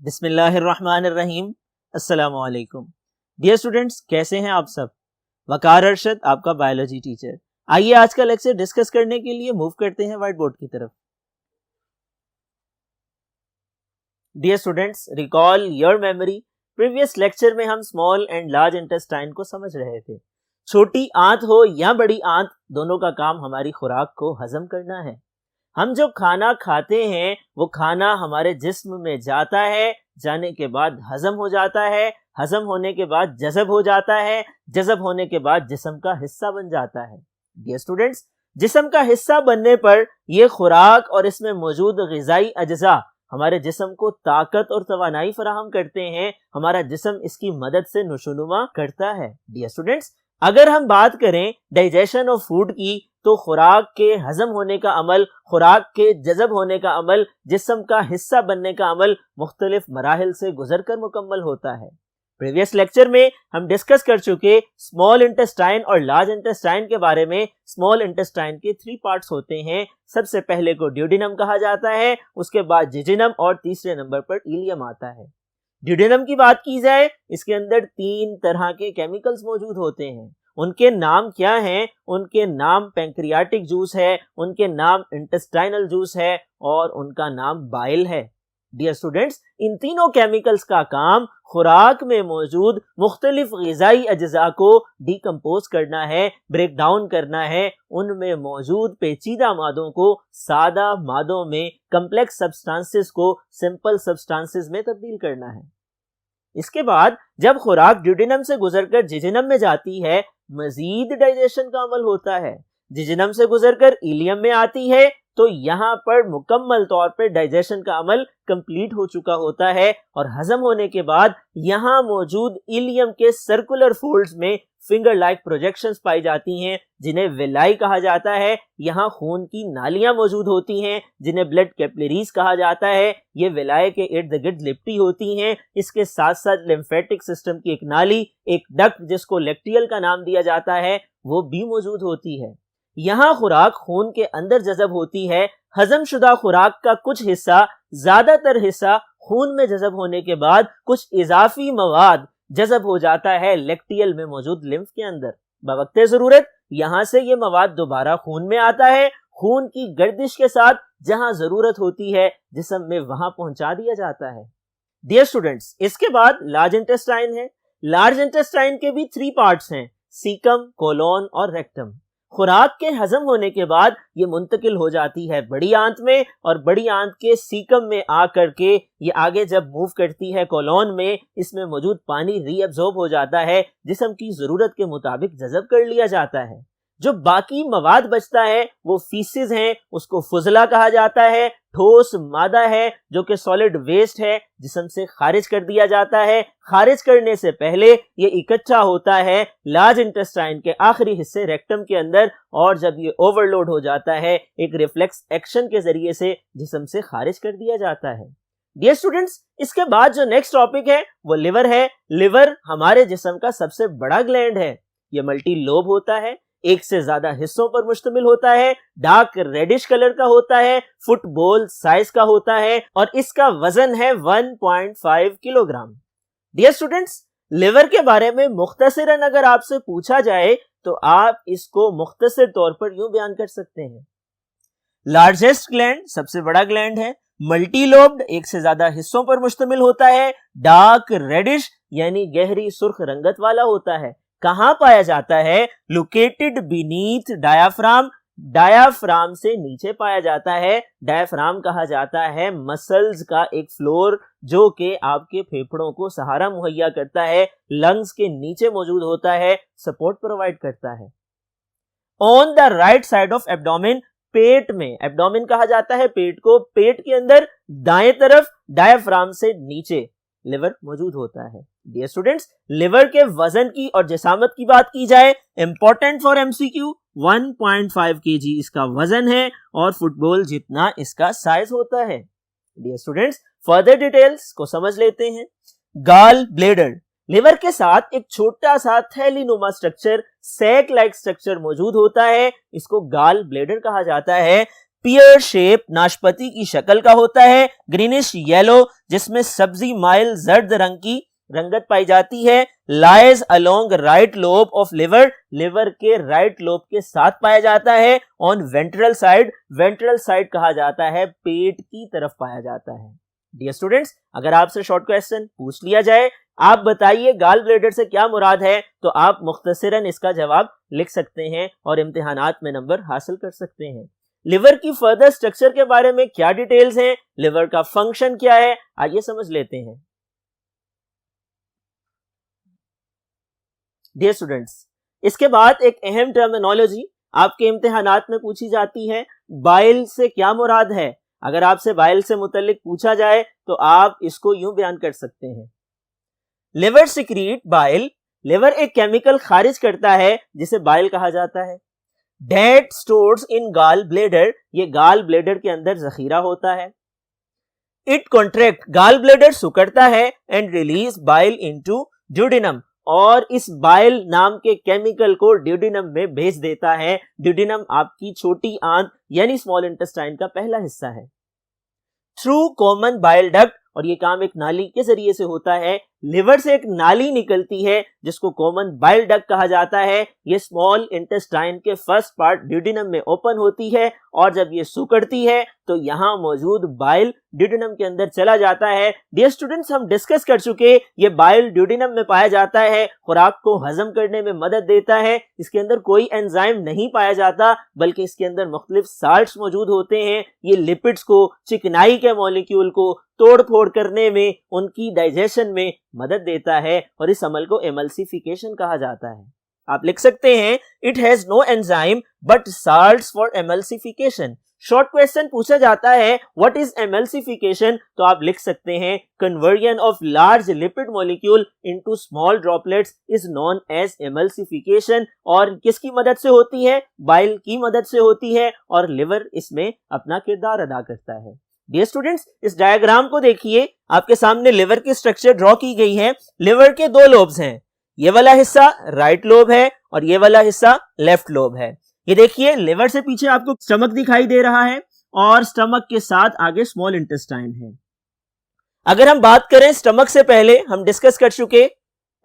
बिस्मिल्लाहिर्रहमानिर्रहीम। अस्सलामु अलैकुम। डियर स्टूडेंट्स, कैसे हैं आप सब। वकार अरशद, आपका बायोलॉजी टीचर। आइए आज का लेक्चर डिस्कस करने के लिए मूव करते हैं व्हाइट बोर्ड की तरफ। Dear students, recall your memory. Previous lecture में हम स्मॉल एंड लार्ज इंटेस्टाइन को समझ रहे थे। छोटी आंत हो या बड़ी आंत, दोनों का काम हमारी खुराक को हजम करना है। हम जो खाना खाते हैं वो खाना हमारे जिस्म में जाता है, जाने के बाद हजम हो जाता है, हजम होने के बाद जज़ब हो जाता है, जज़ब होने के बाद जिस्म का हिस्सा बन जाता है। डियर स्टूडेंट्स, जिस्म का हिस्सा बनने पर यह खुराक और इसमें मौजूद ग़िज़ाई अज्जा हमारे जिस्म को ताकत और तवानाई फराहम करते हैं। हमारा जिस्म इसकी मदद से नशोनुमा करता है। डियर स्टूडेंट्स, अगर हम बात करें डाइजेशन ऑफ फूड की, तो खुराक के हजम होने का अमल, खुराक के जज़ब होने का अमल, जिस्म का हिस्सा बनने का अमल मुख्तलिफ मराहिल से गुजरकर मुकम्मल होता है। प्रीवियस लेक्चर में हम डिस्कस कर चुके स्मॉल इंटेस्टाइन और लार्ज इंटेस्टाइन के बारे में। स्मॉल इंटेस्टाइन के 3 पार्ट्स होते हैं। सबसे पहले को ड्यूडेनम कहा जाता है, उसके बाद जिजिनम और तीसरे नंबर पर इलियम आता है। ड्यूडेनम की बात की जाए, इसके अंदर 3 तरह के केमिकल्स मौजूद होते हैं। उनके नाम क्या हैं? उनके नाम पैंक्रियाटिक जूस है, उनके नाम इंटेस्टाइनल जूस है और उनका नाम बाइल है। डियर स्टूडेंट्स, इन तीनों केमिकल्स का काम खुराक में मौजूद मुख्तलिफ ग़िज़ाई अज्जा को डिकम्पोज करना है, ब्रेक डाउन करना है, उनमें मौजूद पेचीदा मादों को सादा मादों में, कम्प्लेक्स सब्सटेंसेस को सिंपल सब्सटेंसेस में तब्दील करना है। इसके बाद जब खुराक ड्यूडेनम से गुजरकर जिजिनम में जाती है, मजीद डाइजेशन का अमल होता है। जिजिनम से गुजरकर इलियम में आती है, तो यहाँ पर मुकम्मल तौर पर डाइजेशन का अमल कंप्लीट हो चुका होता है और हजम होने के बाद यहाँ मौजूद इलियम के सर्कुलर फोल्ड्स में फिंगर लाइक प्रोजेक्शंस पाई जाती हैं, जिन्हें विलाई कहा जाता है। यहाँ खून की नालियां मौजूद होती हैं, जिन्हें ब्लड कैपिलरीज कहा जाता है। ये विलाई के इर्द गिर्द लिपटी होती हैं। इसके साथ साथ लिम्फेटिक सिस्टम की एक नाली, एक डक्ट जिसको लेक्टियल का नाम दिया जाता है, वो भी मौजूद होती है। यहाँ खुराक खून के अंदर जज़ब होती है। हजम शुदा खुराक का कुछ हिस्सा, ज्यादातर हिस्सा खून में जज़ब होने के बाद कुछ इजाफी मवाद जज़ब हो जाता है लेक्टियल में मौजूद लिम्फ के अंदर। बवक्ते जरूरत यहाँ से ये मवाद दोबारा खून में आता है। खून की गर्दिश के साथ जहां जरूरत होती है जिस्म में, वहां पहुंचा दिया जाता है। डियर स्टूडेंट्स, इसके बाद लार्ज इंटेस्टाइन है। लार्ज इंटेस्टाइन के भी 3 पार्ट्स हैं, सीकम, कोलोन और रेक्टम। खुराक के हजम होने के बाद ये मुंतकिल हो जाती है बड़ी आंत में, और बड़ी आंत के सीकम में आकर के ये आगे जब मूव करती है कोलोन में, इसमें मौजूद पानी रीअब्जॉर्ब हो जाता है, जिस्म की जरूरत के मुताबिक जज़ब कर लिया जाता है। जो बाकी मवाद बचता है वो फीसिस हैं, उसको फुजला कहा जाता है। ठोस मादा है जो कि सॉलिड वेस्ट है, जिस्म से खारिज कर दिया जाता है। खारिज करने से पहले ये इकट्ठा होता है लार्ज इंटेस्टाइन के आखिरी हिस्से रेक्टम के अंदर, और जब ये ओवरलोड हो जाता है एक रिफ्लेक्स एक्शन के जरिए से जिस्म से खारिज कर दिया जाता है। डियर स्टूडेंट्स, इसके बाद जो नेक्स्ट टॉपिक है वो लिवर है। लिवर हमारे जिस्म का सबसे बड़ा ग्लैंड है। ये मल्टी लोब होता है, एक से ज्यादा हिस्सों पर मुश्तमिल होता है, डार्क रेडिश कलर का होता है, फुटबॉल साइज का होता है और इसका वजन है 1.5 किलोग्राम। डियर स्टूडेंट्स, लिवर के बारे में मुख्तसरन अगर आपसे पूछा जाए तो आप इसको मुख्तसर तौर पर यूं बयान कर सकते हैं। लार्जेस्ट ग्लैंड, सबसे बड़ा ग्लैंड है। मल्टी लोब्ड, एक से ज्यादा हिस्सों पर मुश्तमिल होता है। डार्क रेडिश यानी गहरी सुर्ख रंगत वाला होता है। कहां पाया जाता है? Located beneath diaphragm. डायाफ्राम से नीचे पाया जाता है। डायाफ्राम कहा जाता है मसल्स का एक फ्लोर जो कि आपके फेफड़ों को सहारा मुहैया करता है, लंग्स के नीचे मौजूद होता है, सपोर्ट प्रोवाइड करता है। On the right side of abdomen, पेट में, एब्डोमेन कहा जाता है पेट को, पेट के अंदर दाएं तरफ डायाफ्राम से नीचे लिवर मौजूद होता है। डियर स्टूडेंट्स, लिवर के वजन की और जिसामत की बात की जाए, इंपॉर्टेंट फॉर एमसीक्यू, 1.5 kg इसका वजन है और फुटबॉल जितना इसका साइज होता है। डियर स्टूडेंट्स, फर्दर डिटेल्स को समझ लेते हैं। गाल ब्लेडर, लिवर के साथ एक छोटा सा थैलीनुमा स्ट्रक्चर, सैक लाइक स्ट्रक्चर मौजूद होता है। इसको गाल ब्लेडर कहा जाता है। पियर शेप नाशपाती की शक्ल का होता है, ग्रीनिश येलो जिसमें सब्जी माइल जर्द रंग की रंगत पाई जाती है, lies along right lobe of liver, liver के राइट लोब के साथ पाया जाता है, on ventral side, ventral side कहा जाता है पेट की तरफ पाया जाता है। डियर स्टूडेंट्स, अगर आपसे शॉर्ट क्वेश्चन पूछ लिया जाए, आप बताइए गाल ब्लैडर से क्या मुराद है, तो आप मुख्तसरन इसका जवाब लिख सकते हैं और इम्तिहानात में नंबर हासिल कर सकते हैं। लिवर की फर्दर स्ट्रक्चर के बारे में क्या डिटेल्स हैं, लिवर का फंक्शन क्या है, आइए समझ लेते हैं। डियर स्टूडेंट्स, इसके बाद एक अहम टर्मिनोलॉजी आपके इम्तिहानात में पूछी जाती है, बाइल से क्या मुराद है। अगर आपसे बाइल से मुतल्लिक पूछा जाए तो आप इसको यूं बयान कर सकते हैं, लिवर सिक्रीट बाइल, लिवर एक केमिकल खारिज करता है जिसे बाइल कहा जाता है। Date stores in gall bladder, ये गाल ब्लेडर के अंदर जखीरा होता है। इट कॉन्ट्रैक्ट, गाल ब्लेडर सुकड़ता है and release bile into duodenum, और इस बाइल नाम के केमिकल को ड्यूडिनम में भेज देता है। ड्यूडिनम आपकी छोटी आंत यानी स्मॉल इंटेस्टाइन का पहला हिस्सा है। थ्रू कॉमन बाइल डक्ट, और ये काम एक नाली के जरिए से होता है। लिवर से एक नाली निकलती है जिसको कॉमन बाइल डक्ट कहा जाता है। ये स्मॉल इंटेस्टाइन के फर्स्ट पार्ट ड्यूडिनम में ओपन होती है और जब ये सुकड़ती है तो यहाँ मौजूद बाइल ड्यूडिनम के अंदर चला जाता है। डियर स्टूडेंट्स, हम डिस्कस कर चुके, ये बाइल ड्यूडिनम में पाया जाता है, खुराक को हजम करने में मदद देता है। इसके अंदर कोई एंजाइम नहीं पाया जाता बल्कि इसके अंदर मुख्तलिफ साल्ट्स मौजूद होते हैं। ये लिपिड्स को, चिकनाई के मॉलिक्यूल को तोड़ फोड़ करने में, उनकी डाइजेशन में मदद देता है और इस अमल को एमल्सिफिकेशन कहा जाता है। आप लिख सकते हैं, it has no enzyme but salts for emulsification. Short question पूछा जाता है व्हाट इज एमल्सिफिकेशन, तो आप लिख सकते हैं, conversion of large lipid molecule into small droplets is known as emulsification. और किसकी मदद से होती है? बाइल की मदद से होती है और लिवर इसमें अपना किरदार अदा करता है। डियर स्टूडेंट्स, इस डायग्राम को देखिए, आपके सामने लिवर की स्ट्रक्चर ड्रॉ की गई है। लिवर के दो लोब्स हैं, ये वाला हिस्सा राइट लोब है और ये वाला हिस्सा लेफ्ट लोब है। ये देखिए, लिवर से पीछे आपको स्टमक दिखाई दे रहा है और स्टमक के साथ आगे स्मॉल इंटेस्टाइन है। अगर हम बात करें स्टमक से पहले, हम डिस्कस कर चुके,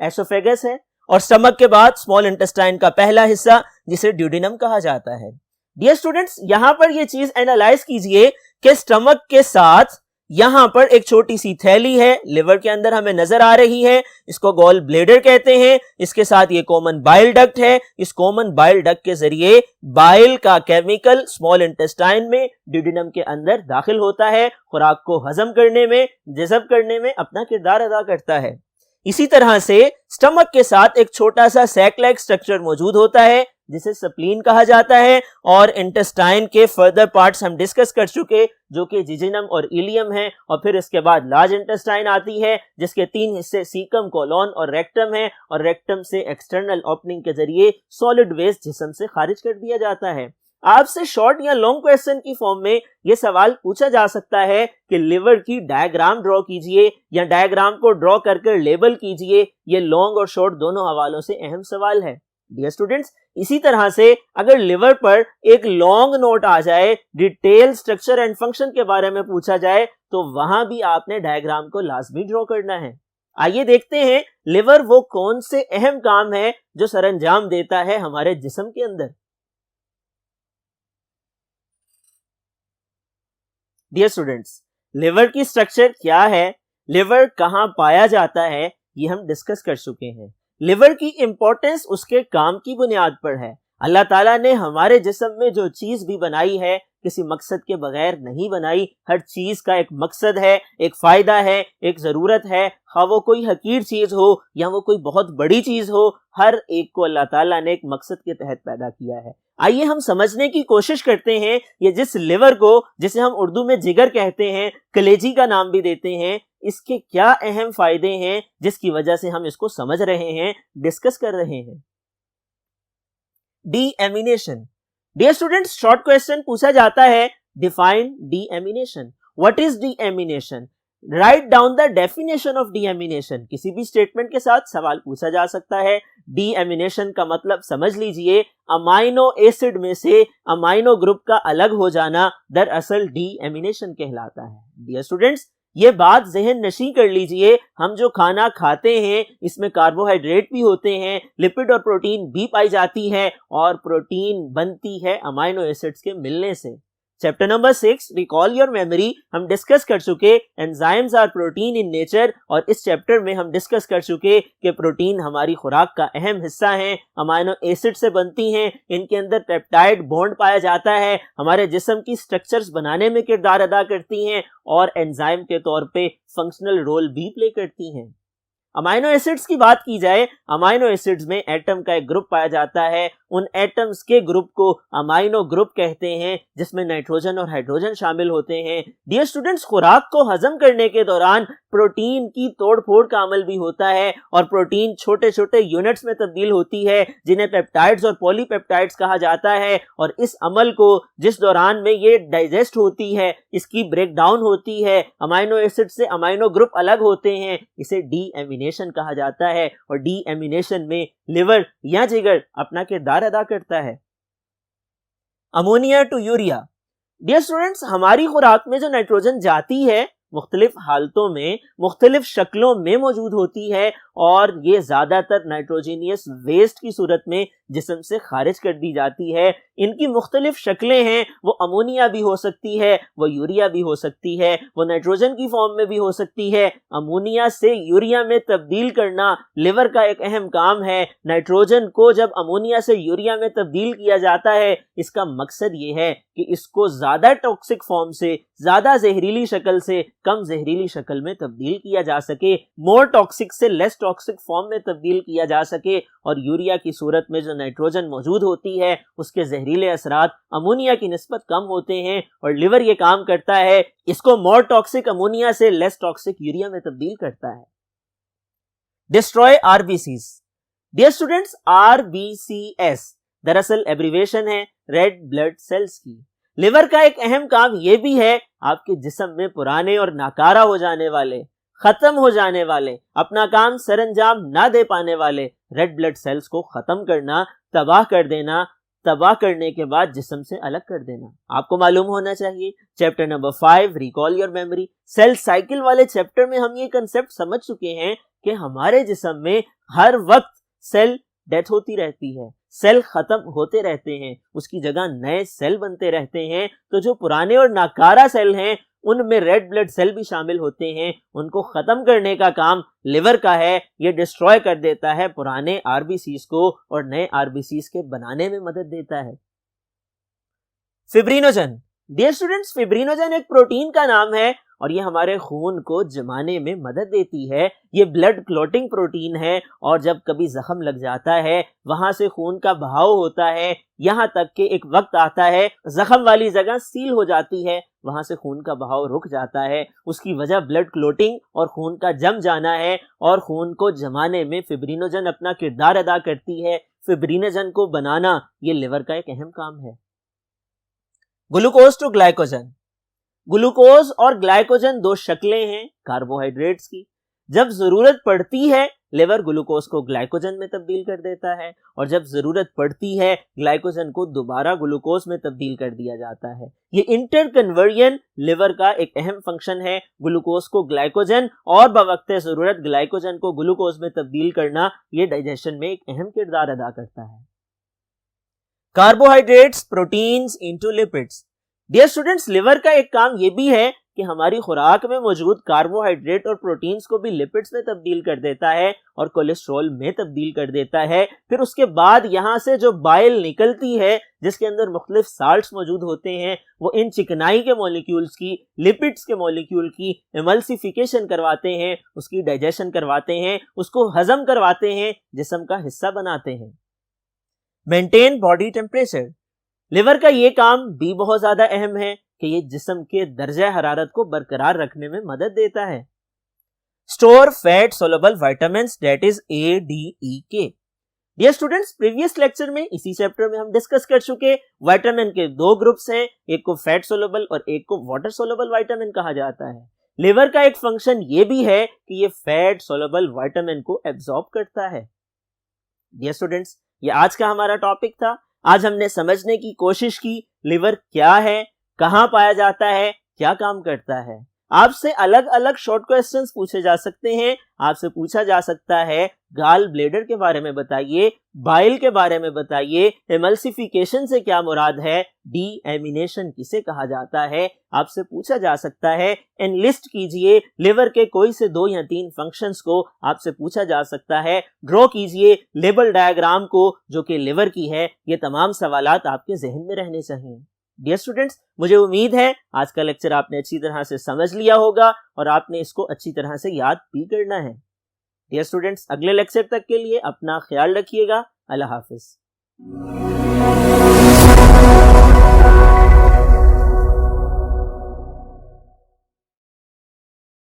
एसोफेगस है और स्टमक के बाद स्मॉल इंटेस्टाइन का पहला हिस्सा जिसे ड्यूडिनम कहा जाता है। डियर स्टूडेंट्स, यहां पर ये चीज एनालाइज कीजिए कि स्टमक के साथ यहां पर एक छोटी सी थैली है, लिवर के अंदर हमें नजर आ रही है, इसको गॉल ब्लेडर कहते हैं। इसके साथ ये कॉमन बाइल डक्ट है। इस कॉमन बाइल डक्ट के जरिए बाइल का केमिकल स्मॉल इंटेस्टाइन में, ड्यूडिनम के अंदर दाखिल होता है, खुराक को हजम करने में, जज़ब करने में अपना किरदार अदा करता है। इसी तरह से स्टमक के साथ एक छोटा सा सैक लाइक स्ट्रक्चर मौजूद होता है जिसे स्प्लीन कहा जाता है, और इंटेस्टाइन के फर्दर पार्ट्स हम डिस्कस कर चुके जो कि जिजिनम और इलियम है। और फिर इसके बाद लार्ज इंटेस्टाइन आती है जिसके तीन हिस्से सीकम, कोलोन और रेक्टम है, और रेक्टम से एक्सटर्नल ओपनिंग के जरिए सॉलिड वेस्ट जिस्म से खारिज कर दिया जाता है। आपसे शॉर्ट या लॉन्ग क्वेश्चन की फॉर्म में यह सवाल पूछा जा सकता है कि लिवर की डायग्राम ड्रॉ कीजिए या डायग्राम को ड्रॉ कर लेबल कीजिए। ये लॉन्ग और शॉर्ट दोनों हवालों से अहम सवाल है। डियर स्टूडेंट्स, इसी तरह से अगर लिवर पर एक लॉन्ग नोट आ जाए, डिटेल स्ट्रक्चर एंड फंक्शन के बारे में पूछा जाए, तो वहां भी आपने डायग्राम को लाजमी ड्रॉ करना है। आइए देखते हैं लिवर वो कौन से अहम काम है जो सरंजाम देता है हमारे जिस्म के अंदर। डियर स्टूडेंट्स, लिवर की स्ट्रक्चर क्या है, लिवर कहां पाया जाता है, ये हम डिस्कस कर चुके हैं। लिवर की इंपॉर्टेंस उसके काम की बुनियाद पर है। अल्लाह ताला ने हमारे जिस्म में जो चीज भी बनाई है किसी मकसद के बगैर नहीं बनाई। हर चीज का एक मकसद है, एक फायदा है, एक जरूरत है। हाँ, वो कोई हकीर चीज हो या वो कोई बहुत बड़ी चीज हो, हर एक को अल्लाह ताला ने एक मकसद के तहत पैदा किया है। आइए हम समझने की कोशिश करते हैं, ये जिस लिवर को, जिसे हम उर्दू में जिगर कहते हैं, कलेजी का नाम भी देते हैं, इसके क्या अहम फायदे हैं जिसकी वजह से हम इसको समझ रहे हैं, डिस्कस कर रहे हैं। Deamination. Dear students, short question पूछा जाता है, define deamination. What is deamination? Right down the definition of deamination. किसी भी स्टेटमेंट के साथ सवाल पूछा जा सकता है। डीएमिनेशन का मतलब समझ लीजिए अमाइनो एसिड में से अमाइनो ग्रुप का अलग हो जाना दरअसल डीएमिनेशन कहलाता है। डियर स्टूडेंट्स, ये बात ज़हन नशी कर लीजिए, हम जो खाना खाते हैं इसमें कार्बोहाइड्रेट भी होते हैं, लिपिड और प्रोटीन भी पाई जाती है, और प्रोटीन बनती है अमाइनो एसिड्स के मिलने से। Chapter number 6 recall your memory हम डिस्कस कर चुके enzymes are protein in nature, और इस चैप्टर में हम डिस्कस कर चुके कि प्रोटीन हमारी खुराक का अहम हिस्सा है, अमाइनो एसिड से बनती हैं, इनके अंदर पेप्टाइड बॉन्ड पाया जाता है, हमारे जिस्म की स्ट्रक्चर्स बनाने में किरदार अदा करती हैं और एंजाइम के तौर पे फंक्शनल रोल भी प्ले करती हैं। अमाइनो एसिड्स की बात की जाए, अमाइनो एसिड्स में एटम का एक ग्रुप पाया जाता है, उन एटम्स के ग्रुप को अमाइनो ग्रुप कहते हैं जिसमें नाइट्रोजन और हाइड्रोजन शामिल होते हैं। डियर स्टूडेंट्स, खुराक को हजम करने के दौरान प्रोटीन की तोड़फोड़ का अमल भी होता है और प्रोटीन छोटे छोटे यूनिट्स में तब्दील होती है जिन्हें पेप्टाइड्स और पॉलीपेप्टाइड्स कहा जाता है, और इस अमल को जिस दौरान में ये डाइजेस्ट होती है, इसकी ब्रेक डाउन होती है, अमाइनो एसिड से अमाइनो ग्रुप अलग होते हैं, इसे डीएमिनेशन कहा जाता है। और डीएमिनेशन में लिवर या जिगर अपना किरदार अदा करता है। Ammonia to urea. Dear students, हमारी खुराक में जो नाइट्रोजन जाती है मुख्तलिफ हालतों में मुख्तलिफ शक्लों में मौजूद होती है, और ये ज्यादातर नाइट्रोजीनियस वेस्ट की सूरत में जिस्म से खारिज कर दी जाती है। इनकी मुख्तलिफ शक्लें हैं, वो अमोनिया भी हो सकती है, वो यूरिया भी हो सकती है, वो नाइट्रोजन की फॉर्म में भी हो सकती है। अमोनिया से यूरिया में तब्दील करना लिवर का एक अहम काम है। नाइट्रोजन को जब अमोनिया से यूरिया में तब्दील किया जाता है, इसका मकसद ये है कि इसको ज्यादा टॉक्सिक फॉर्म से, ज्यादा जहरीली शक्ल से कम जहरीली शक्ल में तब्दील किया जा सके, मोर टॉक्सिक से लेस टॉक्सिक फॉर्म में तब्दील किया जा सके, और यूरिया की सूरत में जो नाइट्रोजन मौजूद होती है उसके जहरीले असरात अमोनिया की निस्बत कम होते हैं, और लिवर ये काम करता है, इसको मोर टॉक्सिक अमोनिया से लेस टॉक्सिक यूरिया में तब्दील करता है। Destroy RBCs. Dear students, RBCs दरअसल एब्रीवेशन है रेड ब्लड सेल्स की। लिवर का एक अहम काम यह भी है आपके जिस्म में पुराने और नाकारा हो जाने वाले, खत्म हो जाने वाले, अपना काम सरंजाम ना दे पाने वाले रेड ब्लड सेल्स को खत्म करना, तबाह कर देना, तबाह करने के बाद जिस्म से अलग कर देना। आपको मालूम होना चाहिए chapter number 5 recall your memory cell cycle वाले चैप्टर में हम ये कंसेप्ट समझ चुके हैं कि हमारे जिस्म में हर वक्त सेल डेथ होती रहती है, सेल खत्म होते रहते हैं, उसकी जगह नए सेल बनते रहते हैं। तो जो पुराने और नाकारा सेल हैं उनमें रेड ब्लड सेल भी शामिल होते हैं, उनको खत्म करने का काम लिवर का है। ये डिस्ट्रॉय कर देता है पुराने आरबीसीज को और नए आरबीसीज के बनाने में मदद देता है। फिब्रिनोजन। डियर स्टूडेंट्स, फिब्रिनोजन एक प्रोटीन का नाम है और ये हमारे खून को जमाने में मदद देती है। ये ब्लड क्लॉटिंग प्रोटीन है और जब कभी जख्म लग जाता है वहां से खून का बहाव होता है, यहाँ तक कि एक वक्त आता है जख्म वाली जगह सील हो जाती है, वहां से खून का बहाव रुक जाता है। उसकी वजह ब्लड क्लॉटिंग और खून का जम जाना है, और खून को जमाने में फिब्रिनोजन अपना किरदार अदा करती है। फिब्रिनोजन को बनाना ये लिवर का एक अहम काम है। Glucose to glycogen. ग्लूकोज और ग्लाइकोजन दो शक्लें हैं कार्बोहाइड्रेट्स की। जब जरूरत पड़ती है लिवर ग्लूकोज को ग्लाइकोजन में तब्दील कर देता है, और जब जरूरत पड़ती है ग्लाइकोजन को दोबारा ग्लूकोज में तब्दील कर दिया जाता है। ये इंटर कन्वर्जन लिवर का एक अहम फंक्शन है। ग्लूकोज को ग्लाइकोजन और बवक्ते जरूरत ग्लाइकोजन को ग्लूकोज में तब्दील करना, ये डाइजेशन में एक अहम किरदार अदा करता है। Carbohydrates, proteins into lipids. Dear students, liver का एक काम यह भी है कि हमारी खुराक में मौजूद कार्बोहाइड्रेट और प्रोटीन्स को भी लिपिड्स में तब्दील कर देता है और कोलेस्ट्रॉल में तब्दील कर देता है। फिर उसके बाद यहाँ से जो बाइल निकलती है जिसके अंदर मुख्तलिफ साल्ट्स मौजूद होते हैं, वो इन चिकनाई के मॉलिक्यूल्स की, लिपिड्स के मॉलिक्यूल की एमल्सिफिकेशन करवाते हैं, उसकी डाइजेशन करवाते हैं, उसको हजम करवाते हैं, जिस्म का हिस्सा बनाते हैं। Maintain body temperature. लिवर का ये काम भी बहुत ज्यादा अहम है कि ये जिस्म के दर्जा हरारत को बरकरार रखने में मदद देता है। Store fat soluble vitamins that is ADEK। Dear students, previous lecture में इसी चैप्टर में हम डिस्कस कर चुके विटामिन के दो ग्रुप्स हैं, एक को फैट सोलबल और एक को वाटर सोलबल विटामिन कहा जाता है। लिवर का एक फंक्शन ये भी है कि ये फैट सोलुबल विटामिन को एब्जॉर्ब करता है। डियर स्टूडेंट्स, ये आज का हमारा टॉपिक था। आज हमने समझने की कोशिश की लिवर क्या है, कहां पाया जाता है, क्या काम करता है। आपसे अलग अलग शॉर्ट क्वेश्चंस पूछे जा सकते हैं। आपसे पूछा जा सकता है गाल ब्लेडर के बारे में बताइए, बाइल के बारे में बताइए, एमल्सिफिकेशन से क्या मुराद है, डीएमिनेशन किसे कहा जाता है। आपसे पूछा जा सकता है एनलिस्ट कीजिए लिवर के कोई से 2 या 3 फंक्शंस को। आपसे पूछा जा सकता है ड्रॉ कीजिए लेबल डायग्राम को जो कि लिवर की है। ये तमाम सवालात आपके जहन में रहने चाहिए। डियर स्टूडेंट्स, मुझे उम्मीद है आज का लेक्चर आपने अच्छी तरह से समझ लिया होगा और आपने इसको अच्छी तरह से याद भी करना है। डियर स्टूडेंट्स, अगले लेक्चर तक के लिए अपना ख्याल रखिएगा। अल्लाह हाफिज।